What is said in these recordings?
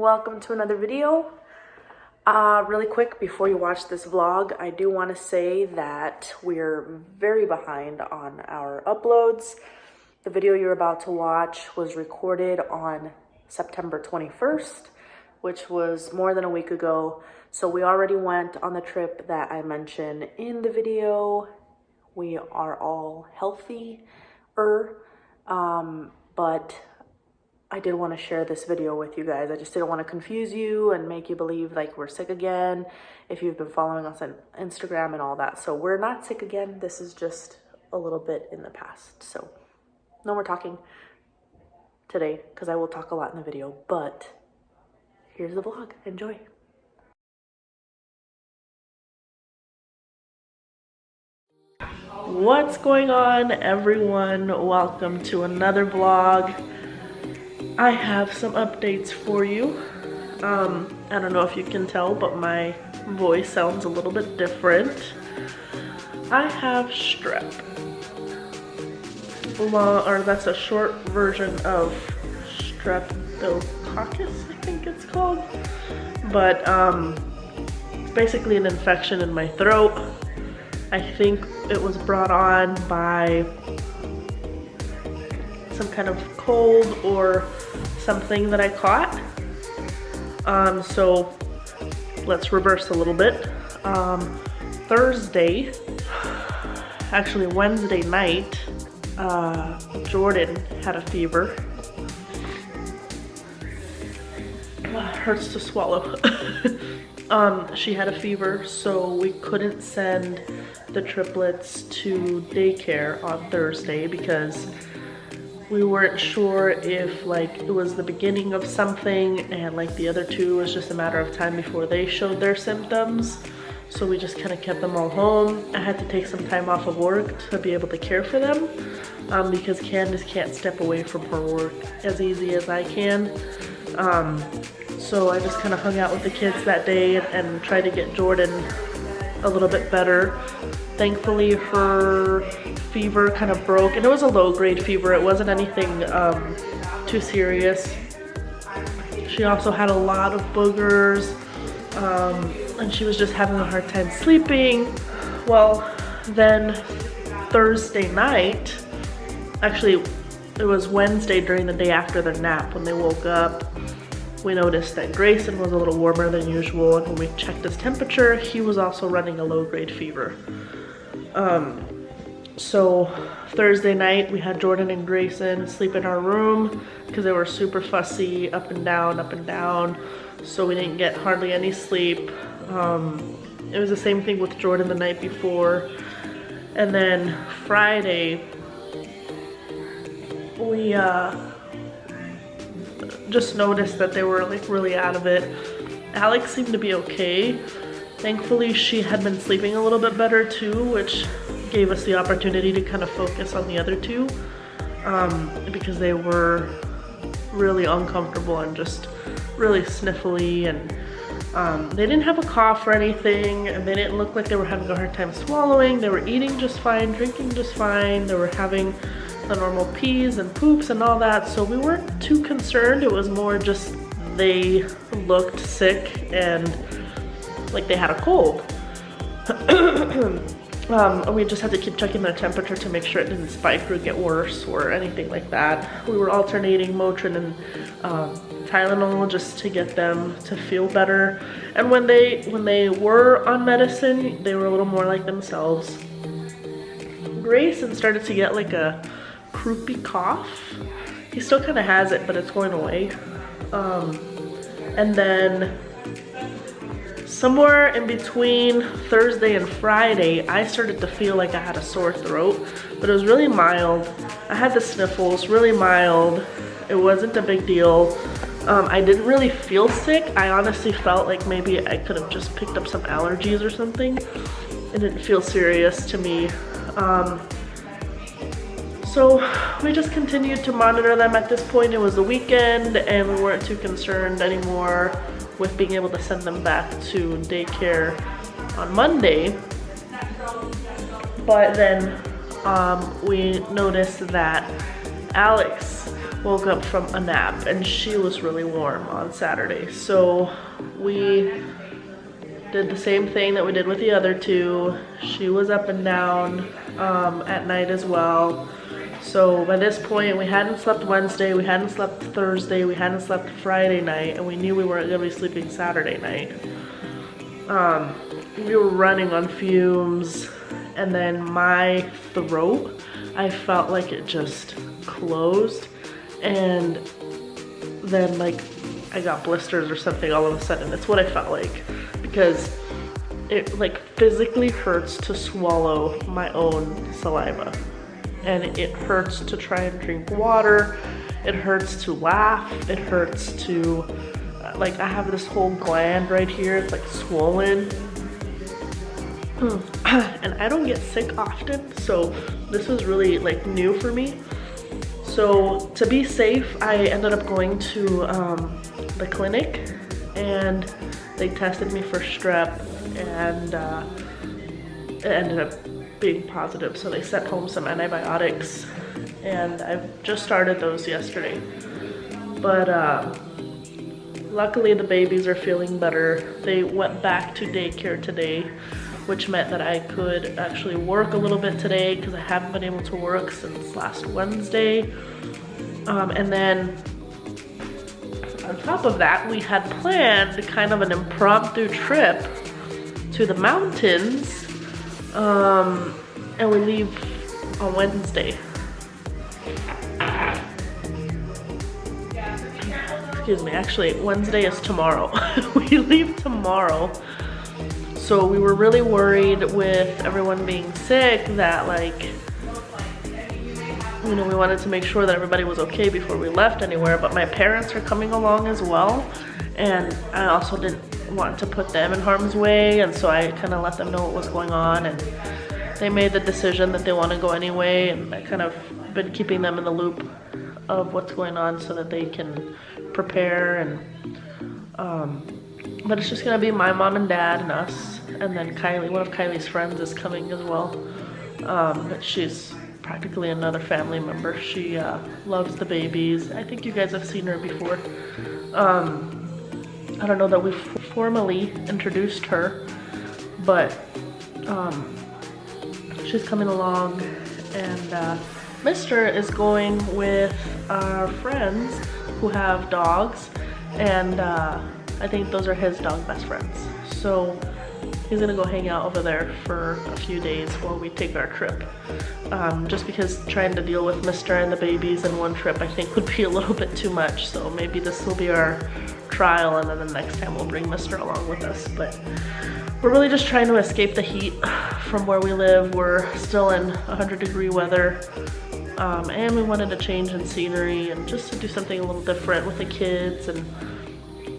welcome to another video. Really quick before you watch this vlog, I do want to say that we're very behind on our uploads. The video you're about to watch was recorded on September 21st, which was more than a week ago. So we already went on the trip that I mentioned in the video. We are all healthier, but I did want to share this video with you guys. I just didn't want to confuse you and make you believe like we're sick again if you've been following us on Instagram and all that. So we're not sick again. This is just a little bit in the past. So no more talking today because I will talk a lot in the video, but here's the vlog. Enjoy. What's going on, everyone? Welcome to another vlog. I have some updates for you. I don't know if you can tell, but my voice sounds a little bit different. I have strep. Or that's a short version of streptococcus, I think it's called. But basically an infection in my throat. I think it was brought on by some kind of cold or something that I caught. So let's reverse a little bit. Thursday, actually Wednesday night, Jordan had a fever. Hurts to swallow. She had a fever, so we couldn't send the triplets to daycare on Thursday because we weren't sure if like it was the beginning of something and like the other two was just a matter of time before they showed their symptoms. So we just kind of kept them all home. I had to take some time off of work to be able to care for them because Candice can't step away from her work as easy as I can. So I just kind of hung out with the kids that day and tried to get Jordan a little bit better. Thankfully, her fever kind of broke, and it was a low-grade fever. It wasn't anything too serious. She also had a lot of boogers, and she was just having a hard time sleeping. Well, then Thursday night, actually, it was Wednesday during the day after their nap when they woke up. We noticed that Grayson was a little warmer than usual, and when we checked his temperature, he was also running a low-grade fever. So Thursday night, we had Jordan and Grayson sleep in our room because they were super fussy, up and down, so we didn't get hardly any sleep. It was the same thing with Jordan the night before. And then Friday, we just noticed that they were like really out of it. Alex seemed to be okay. Thankfully, she had been sleeping a little bit better too, which gave us the opportunity to kind of focus on the other two because they were really uncomfortable and just really sniffly, and they didn't have a cough or anything, and they didn't look like they were having a hard time swallowing. They were eating just fine, drinking just fine. They were having the normal pees and poops and all that, so we weren't too concerned. It was more just they looked sick and like they had a cold. We just had to keep checking their temperature to make sure it didn't spike or get worse or anything like that. We were alternating Motrin and Tylenol just to get them to feel better. And when they were on medicine, they were a little more like themselves. Grayson started to get like a croupy cough. He still kind of has it, but it's going away. And then somewhere in between Thursday and Friday, I started to feel like I had a sore throat, but it was really mild. I had the sniffles, really mild. It wasn't a big deal. I didn't really feel sick. I honestly felt like maybe I could have just picked up some allergies or something. It didn't feel serious to me. So we just continued to monitor them. At this point, it was the weekend and we weren't too concerned anymore with being able to send them back to daycare on Monday. But then we noticed that Alex woke up from a nap, and she was really warm on Saturday. So we did the same thing that we did with the other two. She was up and down at night as well. So by this point, we hadn't slept Wednesday, we hadn't slept Thursday, we hadn't slept Friday night, and we knew we weren't gonna be sleeping Saturday night. We were running on fumes, and then my throat, I felt like it just closed, and then like I got blisters or something all of a sudden. It's what I felt like, because it like physically hurts to swallow my own saliva. And it hurts to try and drink water. It hurts to laugh. It hurts to, like, I have this whole gland right here. It's like swollen. And I don't get sick often, so this was really like new for me. So to be safe, I ended up going to the clinic, and they tested me for strep, and it ended up being positive, so they sent home some antibiotics, and I've just started those yesterday. But luckily the babies are feeling better. They went back to daycare today, which meant that I could actually work a little bit today, because I haven't been able to work since last Wednesday. And then on top of that, we had planned kind of an impromptu trip to the mountains. And we leave on Wednesday. Excuse me, actually, Wednesday is tomorrow. We leave tomorrow. So we were really worried with everyone being sick that, like, you know, we wanted to make sure that everybody was okay before we left anywhere, but my parents are coming along as well. And I also didn't want to put them in harm's way, and so I kind of let them know what was going on, and they made the decision that they want to go anyway, and I kind of been keeping them in the loop of what's going on so that they can prepare. And but it's just gonna be my mom and dad and us, and then Kylie, one of Kylie's friends, is coming as well. But she's practically another family member. She loves the babies. I think you guys have seen her before. I don't know that we've formally introduced her, but she's coming along, and Mr. is going with our friends who have dogs, and I think those are his dog best friends. So he's gonna go hang out over there for a few days while we take our trip. Just because trying to deal with Mr. and the babies in one trip, I think, would be a little bit too much. So maybe this will be our trial, and then the next time we'll bring Mr. along with us. But we're really just trying to escape the heat from where we live. We're still in 100-degree weather, and we wanted a change in scenery and just to do something a little different with the kids and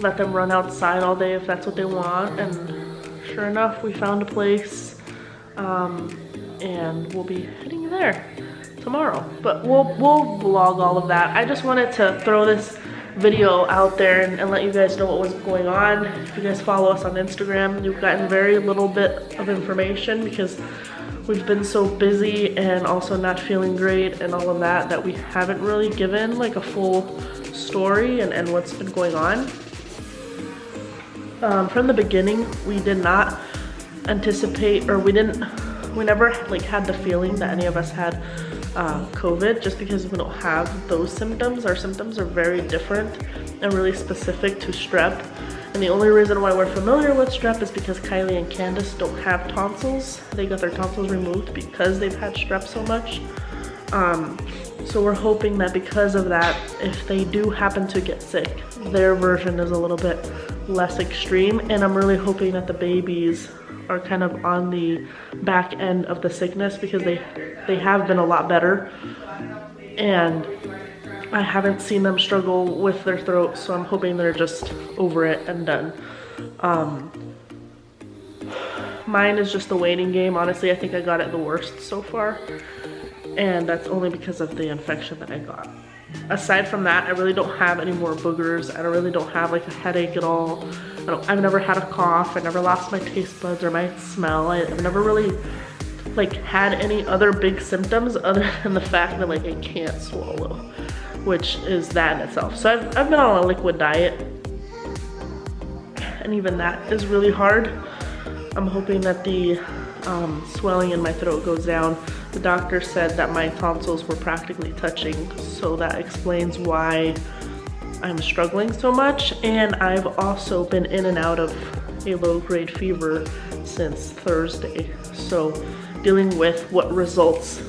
let them run outside all day if that's what they want. And sure enough, we found a place, and we'll be heading there tomorrow. But we'll vlog all of that. I just wanted to throw this video out there and let you guys know what was going on. If you guys follow us on Instagram, you've gotten very little bit of information because we've been so busy and also not feeling great and all of that we haven't really given like a full story and what's been going on. From the beginning, we did not anticipate, or we never like had the feeling that any of us had COVID, just because we don't have those symptoms. Our symptoms are very different and really specific to strep. And the only reason why we're familiar with strep is because Kylie and Candice don't have tonsils. They got their tonsils removed because they've had strep so much. So we're hoping that because of that, if they do happen to get sick, their version is a little bit less extreme. And I'm really hoping that the babies are kind of on the back end of the sickness, because they have been a lot better, and I haven't seen them struggle with their throats, so I'm hoping they're just over it and done. Mine is just the waiting game. Honestly, I think I got it the worst so far, and that's only because of the infection that I got. Aside from that, I really don't have any more boogers. I really don't have like a headache at all. I've never had a cough. I never lost my taste buds or my smell. I've never really like had any other big symptoms other than the fact that like I can't swallow. which is that in itself. So I've been on a liquid diet, and even that is really hard. I'm hoping that the swelling in my throat goes down. The doctor said that my tonsils were practically touching, so that explains why I'm struggling so much. And I've also been in and out of a low-grade fever since Thursday. So dealing with what results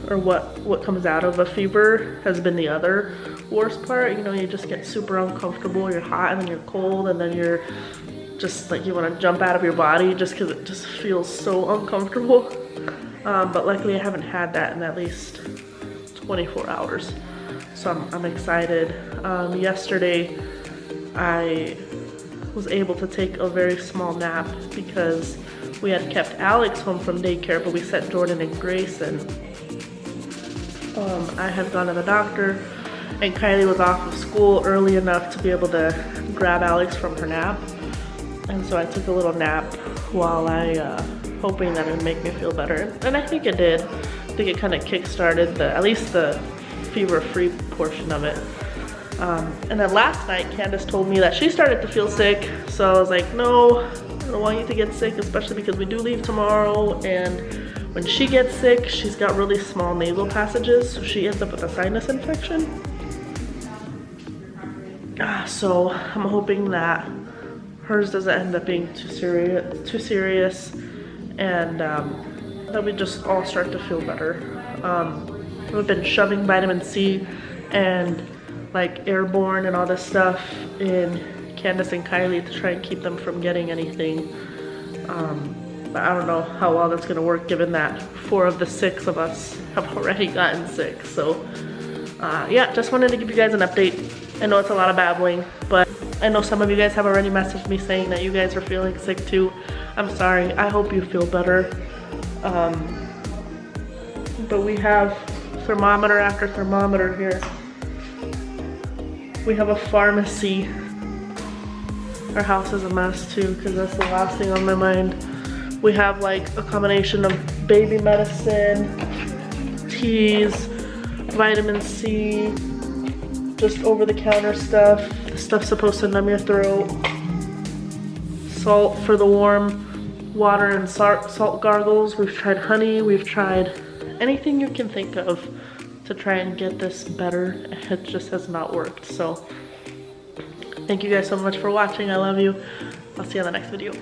or what comes out of a fever has been the other worst part. You know, you just get super uncomfortable, you're hot and then you're cold, and then you're just like, you want to jump out of your body just because it just feels so uncomfortable. But luckily I haven't had that in at least 24 hours. So I'm excited. Yesterday I was able to take a very small nap because we had kept Alex home from daycare, but we sent Jordan and Grayson. I had gone to the doctor, and Kylie was off of school early enough to be able to grab Alex from her nap. And so I took a little nap while hoping that it would make me feel better. And I think it did. I think it kind of kick-started at least the fever-free portion of it. And then last night, Candice told me that she started to feel sick. So I was like, no, I don't want you to get sick, especially because we do leave tomorrow. And when she gets sick, she's got really small nasal passages, so she ends up with a sinus infection. So I'm hoping that hers doesn't end up being too serious, and that we just all start to feel better. We've been shoving vitamin C and like airborne and all this stuff in Candice and Kylie to try and keep them from getting anything. But I don't know how well that's gonna work given that 4 of the 6 of us have already gotten sick. So yeah, just wanted to give you guys an update. I know it's a lot of babbling, but I know some of you guys have already messaged me saying that you guys are feeling sick too. I'm sorry, I hope you feel better. But we have thermometer after thermometer here. We have a pharmacy. Our house is a mess too, because that's the last thing on my mind. We have like a combination of baby medicine, teas, vitamin C, just over-the-counter stuff, the stuff supposed to numb your throat, salt for the warm water, and salt gargles. We've tried honey, we've tried anything you can think of to try and get this better. It just has not worked. So thank you guys so much for watching. I love you. I'll see you on the next video.